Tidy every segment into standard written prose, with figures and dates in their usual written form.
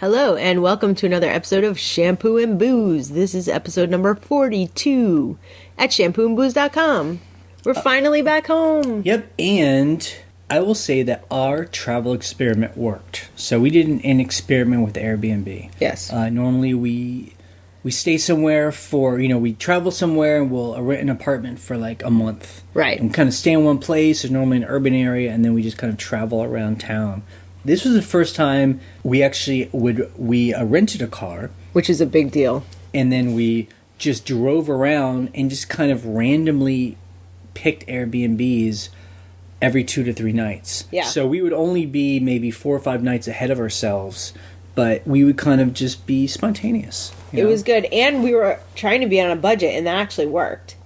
Hello, and welcome to another episode of Shampoo and Booze. This is episode number 42 at shampooandbooze.com. We're finally back home. Yep, and I will say that our travel experiment worked. So we did an experiment with Airbnb. Yes. Normally we stay somewhere for, we travel somewhere and we'll rent an apartment for like a month. Right. And kind of stay in one place, or normally an urban area, and then we just kind of travel around town. This was the first time we actually rented a car. Which is a big deal. And then we just drove around and just kind of randomly picked Airbnbs every 2 to 3 nights. Yeah. So we would only be maybe 4 or 5 nights ahead of ourselves, but we would kind of just be spontaneous. It was good. And we were trying to be on a budget, and that actually worked.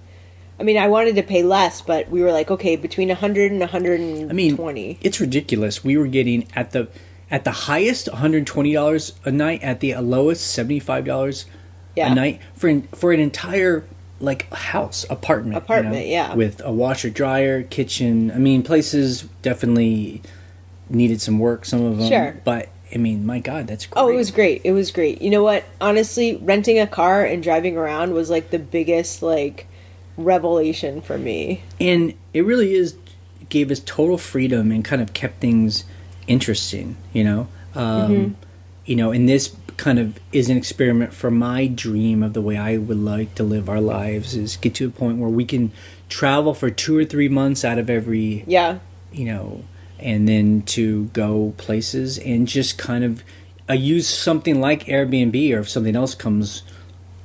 I mean, I wanted to pay less, but we were like, okay, between 100 and 120. I mean, it's ridiculous. We were getting at the highest $120 a night, at the lowest $75 a night for an entire apartment. Yeah, with a washer, dryer, kitchen. I mean, places definitely needed some work. Some of them, sure, but I mean, my God, that's great. Oh, it was great. It was great. You know what? Honestly, renting a car and driving around was like the biggest revelation for me. And it really gave us total freedom and kind of kept things interesting, and this kind of is an experiment for my dream of the way I would like to live our lives, is get to a point where we can travel for 2 or 3 months out of every, and then to go places and just kind of use something like Airbnb, or if something else comes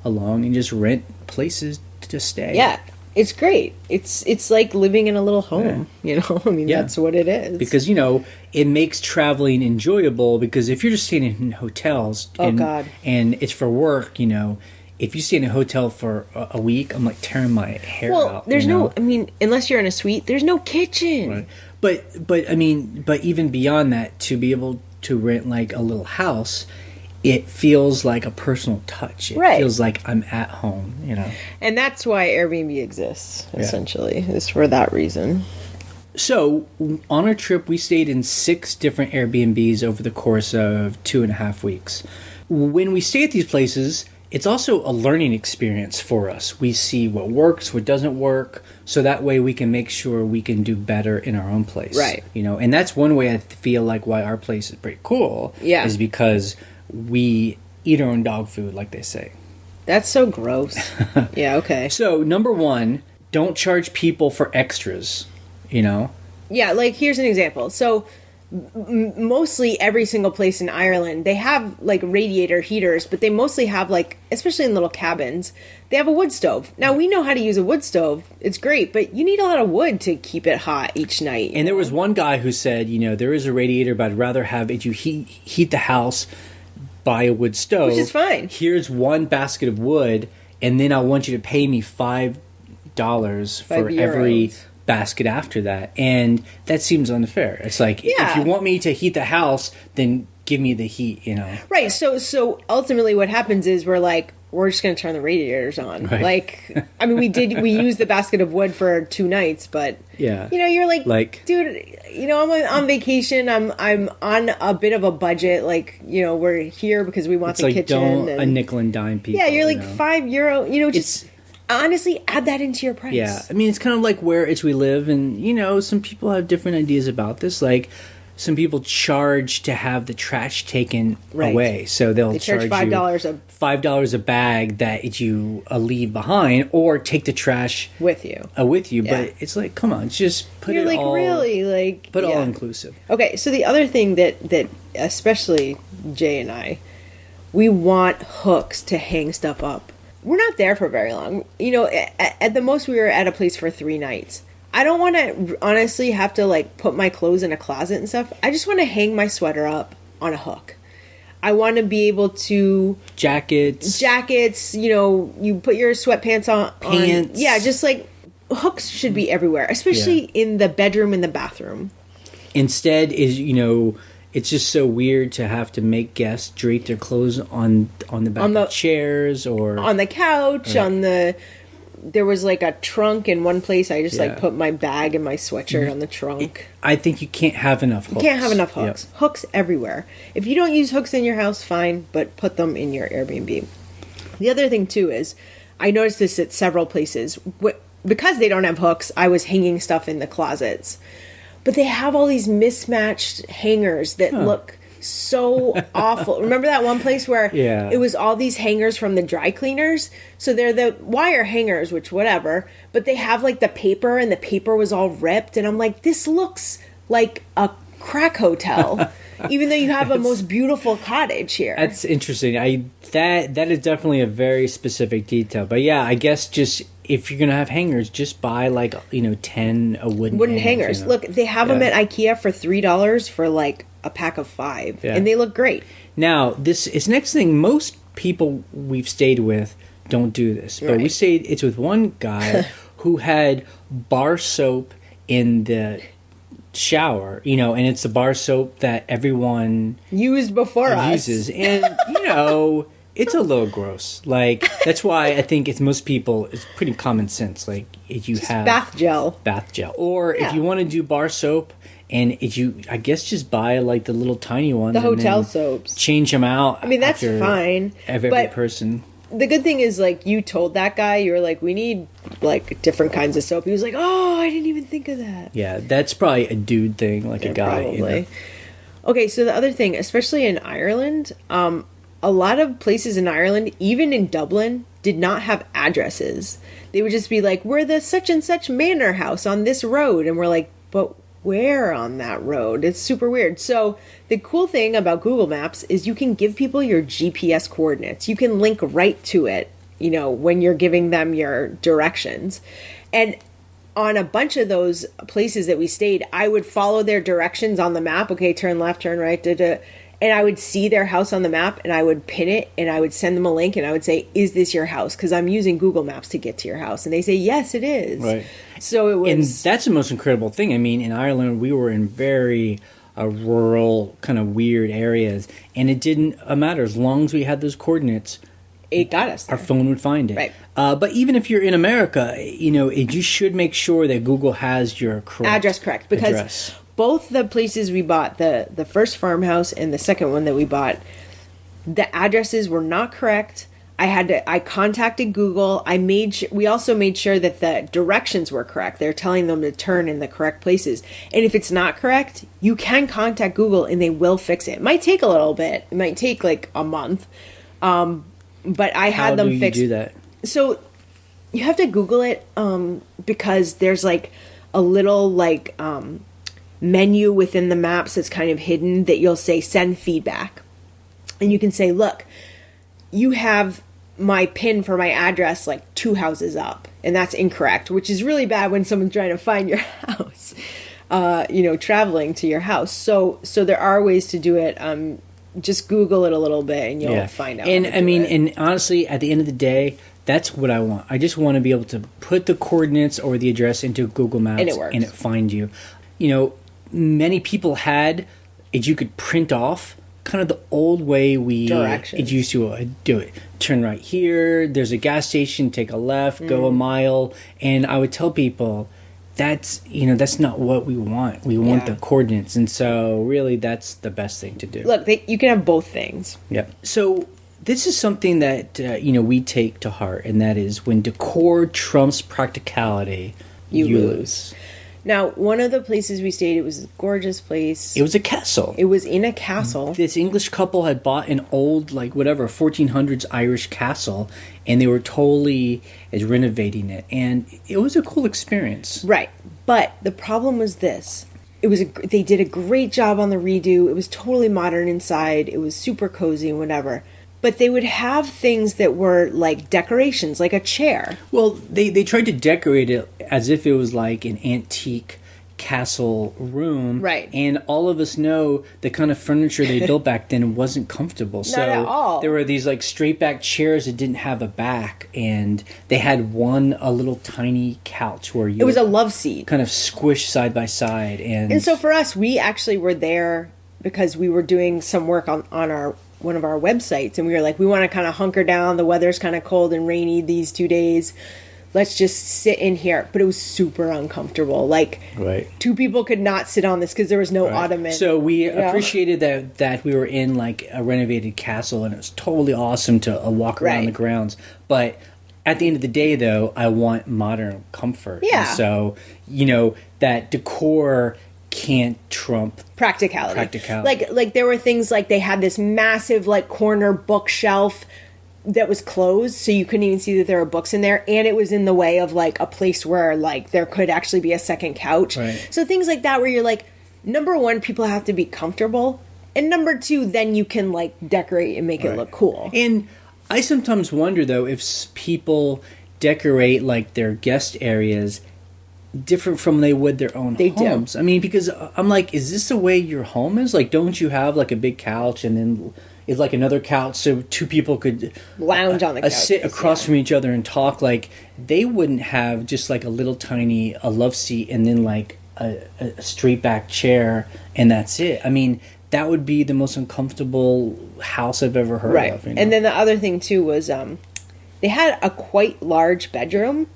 along, and just rent places to stay. Yeah, it's great. It's like living in a little home, I mean, that's what it is. Because, it makes traveling enjoyable, because if you're just staying in hotels and it's for work, if you stay in a hotel for a week, I'm like tearing my hair out. Well, there's unless you're in a suite, there's no kitchen. Right. But even beyond that, to be able to rent like a little house, it feels like a personal touch. It feels like I'm at home, And that's why Airbnb exists, essentially, is for that reason. So, on our trip, we stayed in 6 different Airbnbs over the course of 2.5 weeks. When we stay at these places, it's also a learning experience for us. We see what works, what doesn't work, so that way we can make sure we can do better in our own place. Right. And that's one way I feel like why our place is pretty cool, is because we eat our own dog food, like they say. That's so gross. Yeah, okay. So, number 1, don't charge people for extras, Yeah, here's an example. So, mostly every single place in Ireland, they have, radiator heaters, but they mostly have, especially in little cabins, they have a wood stove. Now, we know how to use a wood stove. It's great, but you need a lot of wood to keep it hot each night. And there was one guy who said, there is a radiator, but I'd rather have it, you heat the house by a wood stove. Which is fine. Here's one basket of wood, and then I want you to pay me $5 for every basket after that. And that seems unfair. It's like, if you want me to heat the house, then give me the heat, Right. So ultimately what happens is we're just going to turn the radiators on. Right. We used the basket of wood for 2 nights, but you're like, dude, I'm on vacation. I'm on a bit of a budget. We're here because we want the kitchen. Don't a nickel and dime people. Yeah. You're like €5, just honestly add that into your price. Yeah. I mean, it's kind of like where we live, and, some people have different ideas about this. Some people charge to have the trash taken away, so they charge $5 a bag that you leave behind, or take the trash with you. But it's like, come on, just put it all. Really put it all inclusive. Okay, so the other thing that especially Jay and I, we want hooks to hang stuff up. We're not there for very long. At the most, we were at a place for 3 nights. I don't want to honestly have to put my clothes in a closet and stuff. I just want to hang my sweater up on a hook. I want to be able to jackets. You put your sweatpants on. Pants. Just hooks should be everywhere, especially in the bedroom and the bathroom. Instead, it's just so weird to have to make guests drape their clothes on the back of chairs, or on the couch, on the there was like a trunk in one place. I just Yeah. like put my bag and my sweatshirt on the trunk. I think you can't have enough hooks. You can't have enough hooks. Yep. Hooks everywhere. If you don't use hooks in your house, fine, but put them in your Airbnb. The other thing too is, I noticed this at several places. Because they don't have hooks, I was hanging stuff in the closets. But they have all these mismatched hangers that look so awful. Remember that one place where it was all these hangers from the dry cleaners? So they're the wire hangers, which whatever, but they have like the paper, and the paper was all ripped, and I'm like, this looks like a crack hotel. Even though you have a most beautiful cottage here. That's interesting. That is definitely a very specific detail. But yeah, I guess just if you're gonna have hangers, just buy like 10 wooden hangers. Look, they have them at IKEA for $3 for like a pack of 5, and they look great. Now, this is next thing. Most people we've stayed with don't do this, but we stayed. It's with one guy who had bar soap in the shower, and it's the bar soap that everyone used before uses, and it's a little gross. Like, that's why I think it's most people. It's pretty common sense. Like, if you just have bath gel, or if you want to do bar soap. And if you, I guess, just buy like the little tiny ones. The hotel soaps. Change them out. I mean, that's fine. Every person. The good thing is, like, you told that guy, you were like, we need like different kinds of soap. He was like, oh, I didn't even think of that. Yeah, that's probably a dude thing, like a guy. Probably. Okay, so the other thing, especially in Ireland, a lot of places in Ireland, even in Dublin, did not have addresses. They would just be like, we're the such and such manor house on this road. And we're like, but where on that road? It's super weird. So the cool thing about Google Maps is you can give people your GPS coordinates. You can link right to it, when you're giving them your directions. And on a bunch of those places that we stayed, I would follow their directions on the map. Okay, turn left, turn right, and I would see their house on the map, and I would pin it, and I would send them a link, and I would say, is this your house? Because I'm using Google Maps to get to your house. And they say, yes, it is. Right. So it was... And that's the most incredible thing. I mean, in Ireland, we were in very rural, kind of weird areas, and it didn't matter. As long as we had those coordinates, it got us there. Our phone would find it. Right. But even if you're in America, you should make sure that Google has your address correct. Because both the places we bought, the first farmhouse and the second one that we bought, the addresses were not correct. I contacted Google. We also made sure that the directions were correct. They're telling them to turn in the correct places. And if it's not correct, you can contact Google and they will fix it. It might take a little bit. It might take like a month. But I had them fix. How do you do that? So you have to Google it because there's like a little like menu within the maps that's kind of hidden that you'll say send feedback. And you can say, look, you have my pin for my address like 2 houses up, and that's incorrect, which is really bad when someone's trying to find your house, traveling to your house. So there are ways to do it. Just Google it a little bit and you'll find out. And and honestly, at the end of the day, that's what I want. I just want to be able to put the coordinates or the address into Google Maps and it works. And it finds you. Many people had you could print off kind of the old way it used to do it. Turn right here, there's a gas station, take a left, go a mile. And I would tell people that's not what we want. We want the coordinates. And so really that's the best thing to do. Look, you can have both things. Yep. So this is something that we take to heart, and that is when decor trumps practicality, you lose. Now, one of the places we stayed, it was a gorgeous place. It was a castle. It was in a castle. This English couple had bought an old, 1400s Irish castle, and they were totally renovating it. And it was a cool experience. Right. But the problem was this. They did a great job on the redo. It was totally modern inside. It was super cozy and whatever. But they would have things that were like decorations, like a chair. Well, they tried to decorate it as if it was like an antique castle room. Right. And all of us know the kind of furniture they built back then wasn't comfortable. Not at all. There were these straight back chairs that didn't have a back, and they had a little tiny couch where it was a love seat. Kind of squished side by side. And so for us, we actually were there because we were doing some work on one of our websites, and we were like, we want to kind of hunker down. The weather's kind of cold and rainy these 2 days. let's just sit in here. But it was super uncomfortable. Like, Right. two people could not sit on this because there was no ottoman. So we appreciated that we were in like a renovated castle, and it was totally awesome to walk around the grounds. But at the end of the day, though, I want modern comfort. Yeah. And so, you know, that decor can't trump practicality. Like there were things like they had this massive like corner bookshelf that was closed, so you couldn't even see that there were books in there, and it was in the way of like a place where like there could actually be a second couch. Right. So things like that where you're like, number one, people have to be comfortable, and number two, then you can like decorate and make it look cool. And I sometimes wonder though if people decorate like their guest areas different from they would their own homes. Do. I mean, because I'm like, is this the way your home is? Like, don't you have like a big couch and then is like another couch so two people could lounge on the couch, sit across from each other and talk? Like, they wouldn't have just like a little tiny love seat and then like a straight back chair and that's it. I mean, that would be the most uncomfortable house I've ever heard of. You know? And then the other thing too was they had a quite large bedroom,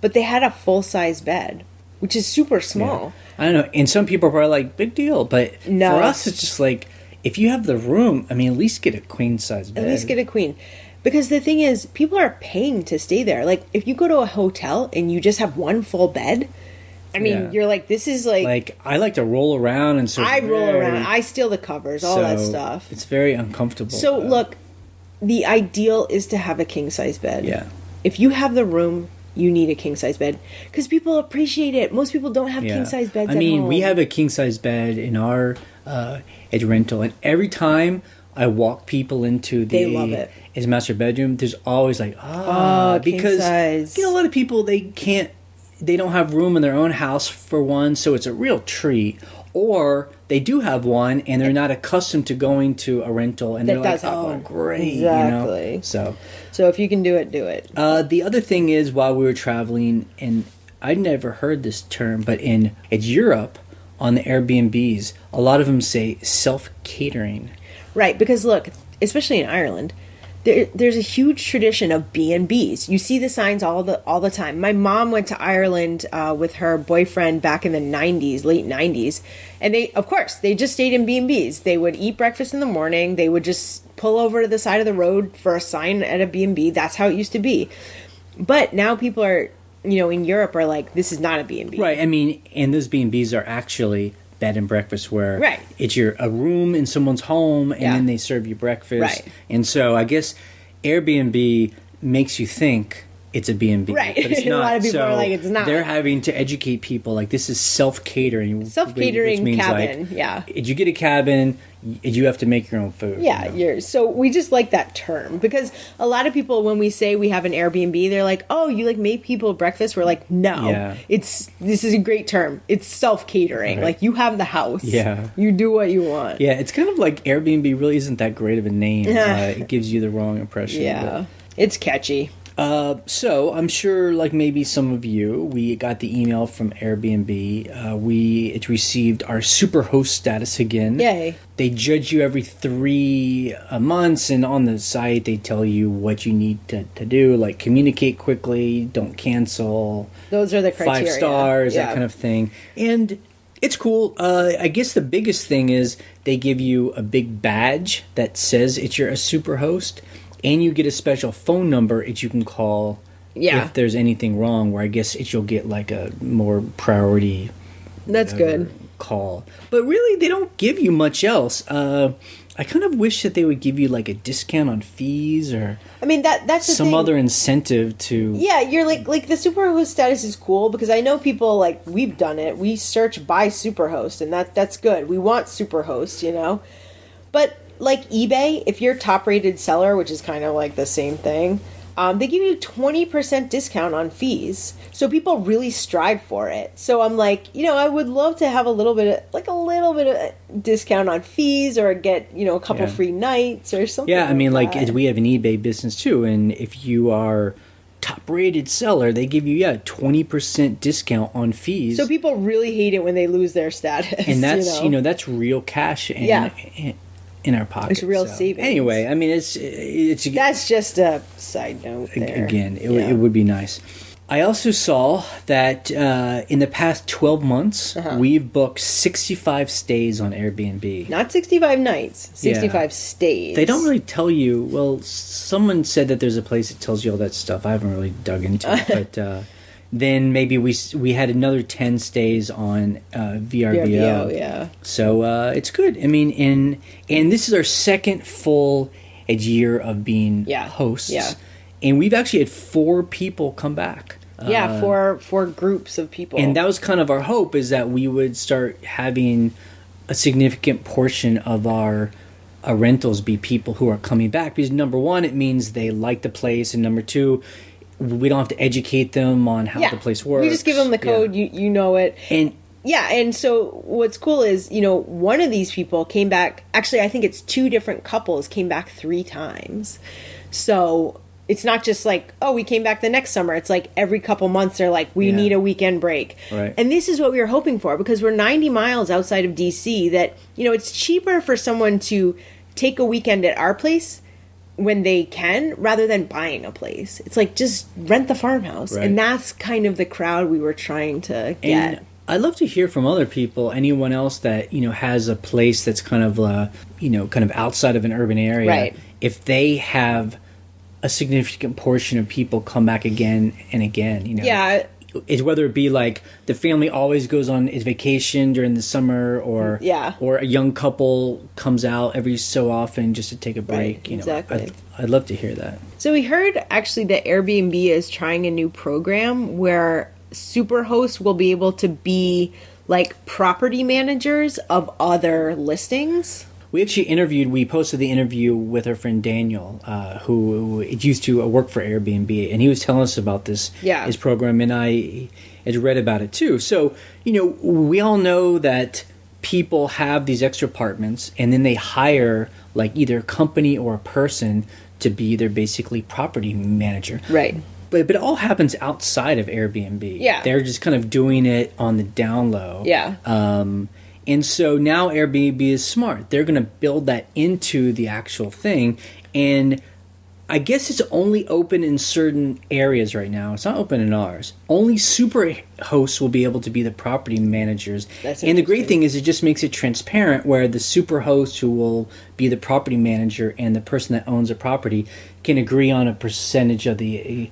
but they had a full-size bed, which is super small. Yeah. I don't know. And some people are probably like, big deal. But no. For us, it's just like, if you have the room, I mean, at least get a queen-size bed. At least get a queen. Because the thing is, people are paying to stay there. Like, if you go to a hotel and you just have one full bed, I mean, you're like, this is like... Like, I like to roll around and so... I roll around. I steal the covers, all that stuff. It's very uncomfortable. So, look, the ideal is to have a king-size bed. Yeah. If you have the room, you need a king-size bed. Because people appreciate it. Most people don't have king-size beds at home. We have a king-size bed in our edge rental, and every time I walk people into they love it. His master bedroom, there's always like, because king-size. You know, a lot of people they don't have room in their own house for one, so it's a real treat. Or they do have one, and they're not accustomed to going to a rental, and they're like, "Oh, great!" Exactly. You know? So if you can do it, do it. The other thing is, while we were traveling, and I'd never heard this term, but it's Europe on the Airbnbs, a lot of them say self-catering. Right, because look, especially in Ireland, there's a huge tradition of B&Bs. You see the signs all the time. My mom went to Ireland with her boyfriend back in the 90s, late 90s, and they just stayed in B&Bs. They would eat breakfast in the morning. They would just pull over to the side of the road for a sign at a B&B. That's how it used to be. But now people are, in Europe are like, this is not a B&B. Right. I mean, and those B&Bs are actually bed and breakfast where it's a room in someone's home and then they serve you breakfast. Right. And so I guess Airbnb makes you think it's a B&B. Right. But it's not. A lot of people are like, it's not. They're having to educate people like this is self-catering. Self-catering cabin, If you get a cabin, you have to make your own food. Yeah, so we just like that term because a lot of people, when we say we have an Airbnb, they're like, "Oh, you like make people breakfast?" We're like, "No, this is a great term. It's self-catering. Like you have the house. You do what you want." Yeah, it's kind of like Airbnb really isn't that great of a name. It gives you the wrong impression. Yeah, it's catchy. So I'm sure, like maybe some of you, we got the email from Airbnb. We received our super host status again. Yay! They judge you every 3 months, and on the site they tell you what you need to do, like communicate quickly, don't cancel. Those are the criteria. 5 stars, that kind of thing, and it's cool. I guess the biggest thing is they give you a big badge that says you're a super host. And you get a special phone number that you can call if there's anything wrong, where I guess you'll get like a more priority That's good. call. But really, they don't give you much else. I kind of wish that they would give you like a discount on fees or that's the some thing. other incentive to... Yeah, you're like the superhost status is cool because I know people like we've done it. We search by superhost and that's good. We want superhost, But like eBay, if you're top rated seller, which is kind of like the same thing, they give you 20% discount on fees. So people really strive for it. So I'm like, I would love to have a little bit of discount on fees or get, a couple free nights or something. Yeah, I mean, like we have an eBay business too. And if you are top rated seller, they give you 20% discount on fees. So people really hate it when they lose their status. And that's, that's real cash. In our pockets. It's real savings. Anyway, I mean, it's that's just a side note there. Again, it would be nice. I also saw that in the past 12 months, we've booked 65 stays on Airbnb. Not 65 nights, 65 stays. They don't really tell you. Well, someone said that there's a place that tells you all that stuff. I haven't really dug into it. But then maybe we had another 10 stays on VRBO. Yeah. So it's good. I mean, and this is our second full year of being hosts. Yeah. And we've actually had 4 people come back. Yeah, four groups of people. And that was kind of our hope, is that we would start having a significant portion of our rentals be people who are coming back. Because number one, it means they like the place. And number two, we don't have to educate them on how the place works. We just give them the code, you know it. And so what's cool is, one of these people came back, actually I think it's 2 different couples came back 3 times. So it's not just like, oh, we came back the next summer. It's like every couple months they're like, we need a weekend break. Right. And this is what we were hoping for, because we're 90 miles outside of DC, that, it's cheaper for someone to take a weekend at our place when they can, rather than buying a place. It's like, just rent the farmhouse. Right. And that's kind of the crowd we were trying to get. And I'd love to hear from other people, anyone else that, has a place that's kind of, kind of outside of an urban area. Right. If they have a significant portion of people come back again and again, Yeah. It's whether it be like the family always goes on its vacation during the summer, or a young couple comes out every so often just to take a break. Right, exactly. I'd love to hear that. So we heard actually that Airbnb is trying a new program where Superhosts will be able to be like property managers of other listings. We actually we posted the interview with our friend Daniel, who used to work for Airbnb, and he was telling us about his program, and I had read about it too. So, we all know that people have these extra apartments, and then they hire like either a company or a person to be their basically property manager. Right. But it all happens outside of Airbnb. Yeah. They're just kind of doing it on the down low. Yeah. And so now Airbnb is smart. They're going to build that into the actual thing. And I guess it's only open in certain areas right now. It's not open in ours. Only super hosts will be able to be the property managers. And the great thing is it just makes it transparent, where the super host who will be the property manager and the person that owns a property can agree on a percentage of the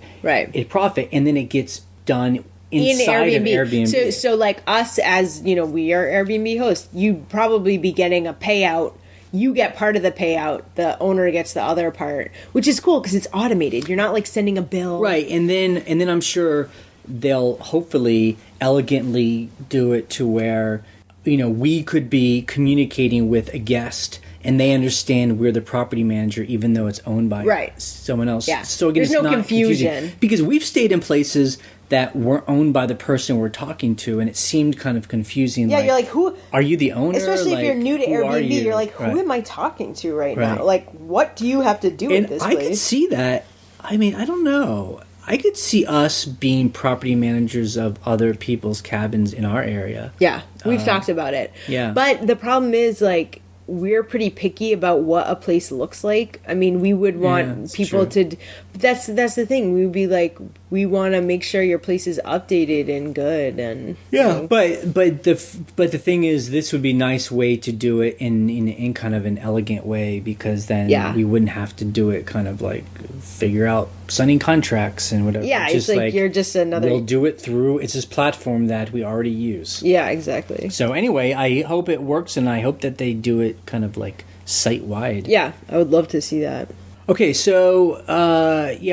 profit, and then it gets done inside of Airbnb. So like us, as we are Airbnb hosts, you'd probably be getting a payout. You get part of the payout, the owner gets the other part, which is cool because it's automated. You're not like sending a bill. Right. And then I'm sure they'll hopefully elegantly do it to where, we could be communicating with a guest and they understand we're the property manager, even though it's owned by someone else. Yeah. So again, there's it's no not confusion. Confusing. Because we've stayed in places that weren't owned by the person we're talking to, and it seemed kind of confusing. Yeah, you're like, who? Are you the owner? Especially if you're new to Airbnb, you're like, who am I talking to right now? Like, what do you have to do with this place? I could see that. I mean, I don't know. I could see us being property managers of other people's cabins in our area. Yeah, we've talked about it. Yeah. But the problem is, like, we're pretty picky about what a place looks like. I mean, we would want people to... That's the thing. We would be like, we want to make sure your place is updated and good. And but the thing is, this would be a nice way to do it in kind of an elegant way, because then we wouldn't have to do it kind of like figure out signing contracts and whatever. Yeah, it's like you're just another... We'll do it through... It's this platform that we already use. Yeah, exactly. So anyway, I hope it works, and I hope that they do it kind of like site-wide. Yeah, I would love to see that. Okay, so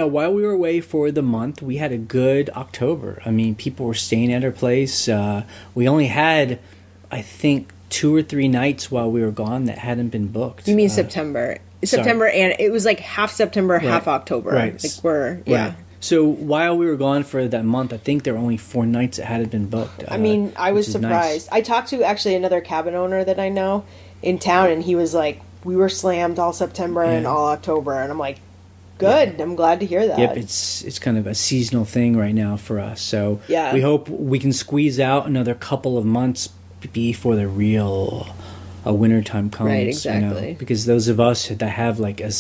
while we were away for the month, we had a good October. I mean, people were staying at our place. We only had, I think, 2 or 3 nights while we were gone that hadn't been booked. You mean September? September, and it was like half September, half October. Right. Like So while we were gone for that month, I think there were only 4 nights that hadn't been booked. I mean, I was surprised. Nice. I talked to actually another cabin owner that I know in town, and he was like, we were slammed all September and all October, and I'm like, good. I'm glad to hear that. Yep, it's kind of a seasonal thing right now for us. So we hope we can squeeze out another couple of months before the real wintertime comes. Right, exactly. Because those of us that have like a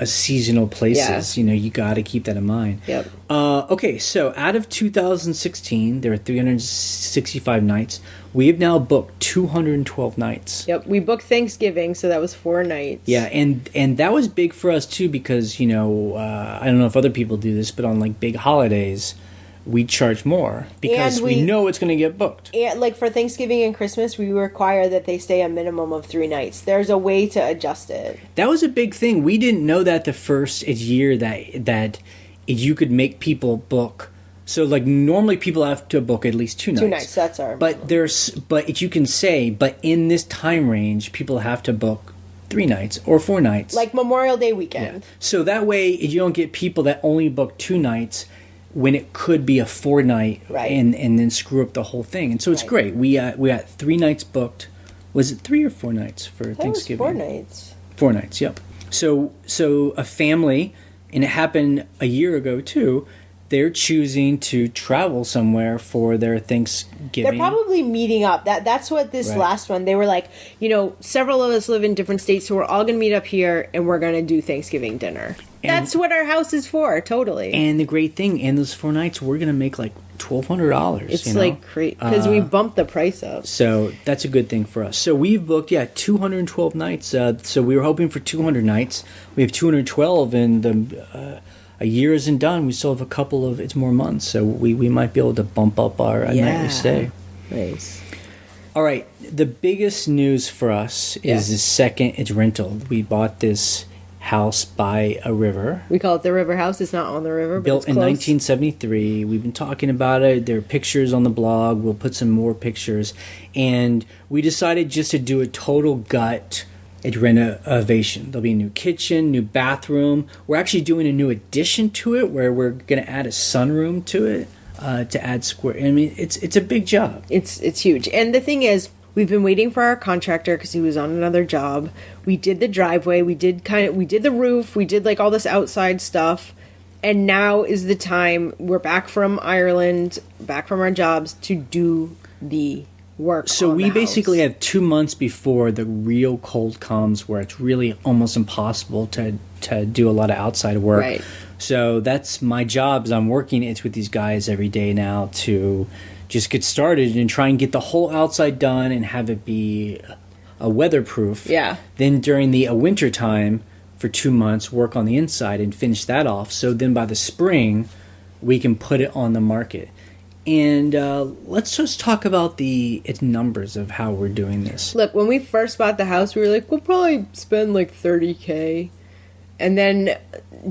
a seasonal places. Yeah. You got to keep that in mind. Yep. Okay, so out of 2016, there are 365 nights. We have now booked 212 nights. Yep. We booked Thanksgiving, so that was 4 nights. Yeah, and that was big for us too because I don't know if other people do this, but on like big holidays, we charge more because And we know it's going to get booked. And like for Thanksgiving and Christmas, we require that they stay a minimum of 3 nights. There's a way to adjust it. That was a big thing. We didn't know that the first year that you could make people book. So like normally people have to book at least 2 nights. 2 nights, that's our But you can say, but in this time range, people have to book 3 nights or 4 nights. like Memorial Day weekend. Yeah. So that way you don't get people that only book 2 nights when it could be a 4 night, Right. and then screw up the whole thing. And so it's great. We got 3 nights booked. Was it 3 or 4 nights for Thanksgiving? It was 4 nights. 4 nights. Yep. So a family, and it happened a year ago too. They're choosing to travel somewhere for their Thanksgiving. They're probably meeting up. That's what this last one. They were like, several of us live in different states, so we're all going to meet up here and we're going to do Thanksgiving dinner. That's what our house is for, totally. And the great thing, in those 4 nights, we're going to make like $1,200. It's like crazy because we bumped the price up. So that's a good thing for us. So we've booked 212 nights. So we were hoping for 200 nights. We have 212, and a year isn't done. We still have a couple of it's more months, so we might be able to bump up our nightly stay. Nice. All right, the biggest news for us is the second it's rental. We bought this house by a river. We call it the River House. It's not on the river, but Built it's in close. 1973. We've been talking about it. There are pictures on the blog. We'll put some more pictures. And we decided just to do a total gut renovation. There'll be a new kitchen, new bathroom. We're actually doing a new addition to it where we're going to add a sunroom to it to add square. I mean, it's a big job. It's huge. And the thing is, we've been waiting for our contractor because he was on another job. We did the driveway. We did the roof. We did like all this outside stuff. And now is the time. We're back from Ireland, back from our jobs to do the work. So on we the basically house. have 2 months before the real cold comes, where it's really almost impossible to do a lot of outside work. Right. So that's my job. Is I'm working it with these guys every day now to just get started and try and get the whole outside done and have it be a weatherproof. Yeah. Then during the winter time for 2 months, work on the inside and finish that off. So then by the spring, we can put it on the market. And let's just talk about its numbers of how we're doing this. Look, when we first bought the house, we were like, we'll probably spend like $30,000. And then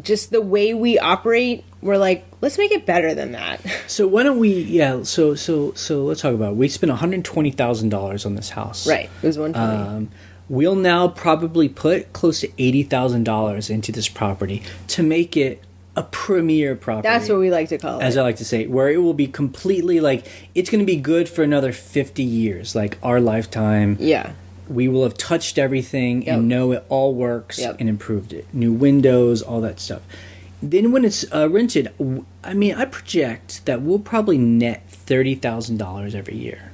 just the way we operate, we're like, let's make it better than that. So why don't we? Yeah. So let's talk about it. We spent $120,000 on this house. Right. It was $120,000. We'll now probably put close to $80,000 into this property to make it a premier property. That's what we like to call it. As I like to say, where it will be completely like it's going to be good for another 50 years, like our lifetime. Yeah. We will have touched everything and know it all works and improved it. New windows, all that stuff. Then when it's rented, I mean, I project that we'll probably net $30,000 every year.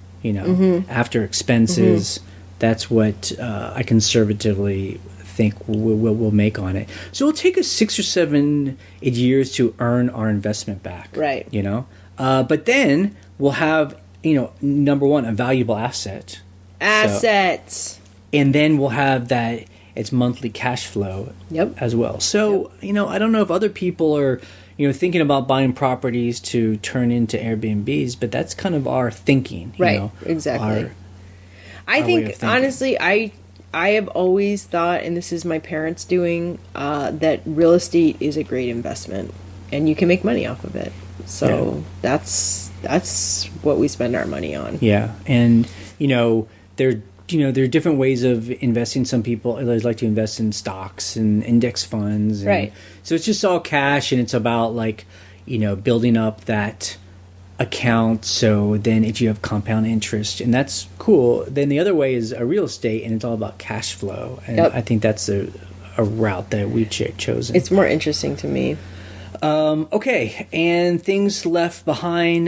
After expenses, that's what I conservatively think we'll make on it. So it'll take us 6 or 7 years to earn our investment back. Right. But then we'll have, number one, a valuable asset. Assets. And then we'll have that it's monthly cash flow as well. So, I don't know if other people are, thinking about buying properties to turn into Airbnbs, but that's kind of our thinking. Right, exactly. I think, honestly, I have always thought, and this is my parents doing, that real estate is a great investment and you can make money off of it. So that's what we spend our money on. Yeah. And, there are different ways of investing. Some people like to invest in stocks and index funds. And right. So it's just all cash, and it's about building up that account. So then if you have compound interest, and that's cool. Then the other way is a real estate, and it's all about cash flow. And I think that's a route that we've chosen. It's more interesting to me. Okay, and things left behind.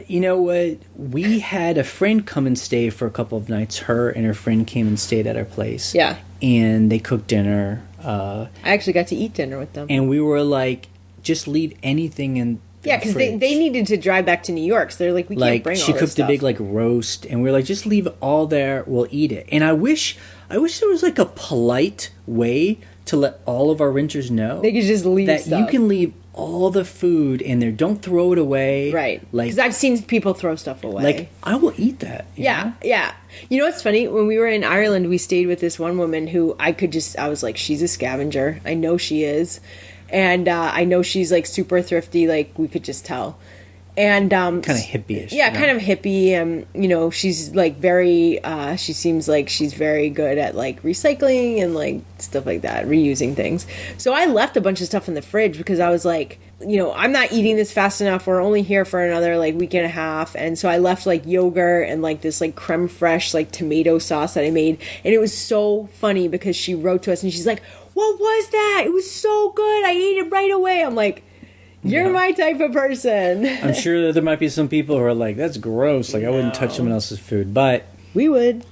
You know what? We had a friend come and stay for a couple of nights. Her and her friend came and stayed at our place. Yeah. And they cooked dinner. I actually got to eat dinner with them. And we were like, just leave anything in yeah, because they needed to drive back to New York, so they're like, we can't bring all this stuff. She cooked a big like roast, and we were like, just leave it all there, we'll eat it. And I wish there was like a polite way to let all of our renters know they could just leave that stuff. You can leave all the food in there. Don't throw it away. Right. Because I've seen people throw stuff away. Like, I will eat that. Yeah. You know what's funny? When we were in Ireland, we stayed with this one woman who I was like, she's a scavenger. I know she is. And I know she's like super thrifty. Like, we could just tell. And kind of hippie-ish. Yeah, kind of hippie. You know, she's like very she seems like she's very good at like recycling and like stuff like that, reusing things. So I left a bunch of stuff in the fridge because I was like, you know, I'm not eating this fast enough. We're only here for another like week and a half. And so I left like yogurt and like this like creme fraiche like tomato sauce that I made. And it was so funny because she wrote to us and she's like, what was that? It was so good. I ate it right away. I'm like, you're my type of person. I'm sure that there might be some people who are like, that's gross. Like, I wouldn't touch someone else's food. But we would.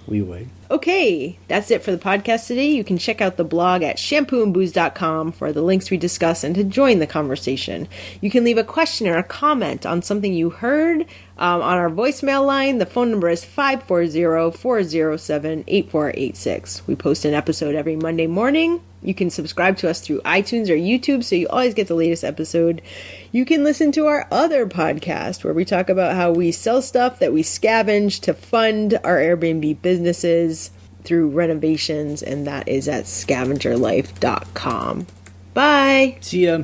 Okay, that's it for the podcast today. You can check out the blog at shampooandbooze.com for the links we discuss and to join the conversation. You can leave a question or a comment on something you heard on our voicemail line. The phone number is 540-407-8486. We post an episode every Monday morning. You can subscribe to us through iTunes or YouTube so you always get the latest episode. You can listen to our other podcast where we talk about how we sell stuff that we scavenge to fund our Airbnb businesses through renovations, and that is at scavengerlife.com. Bye. See ya.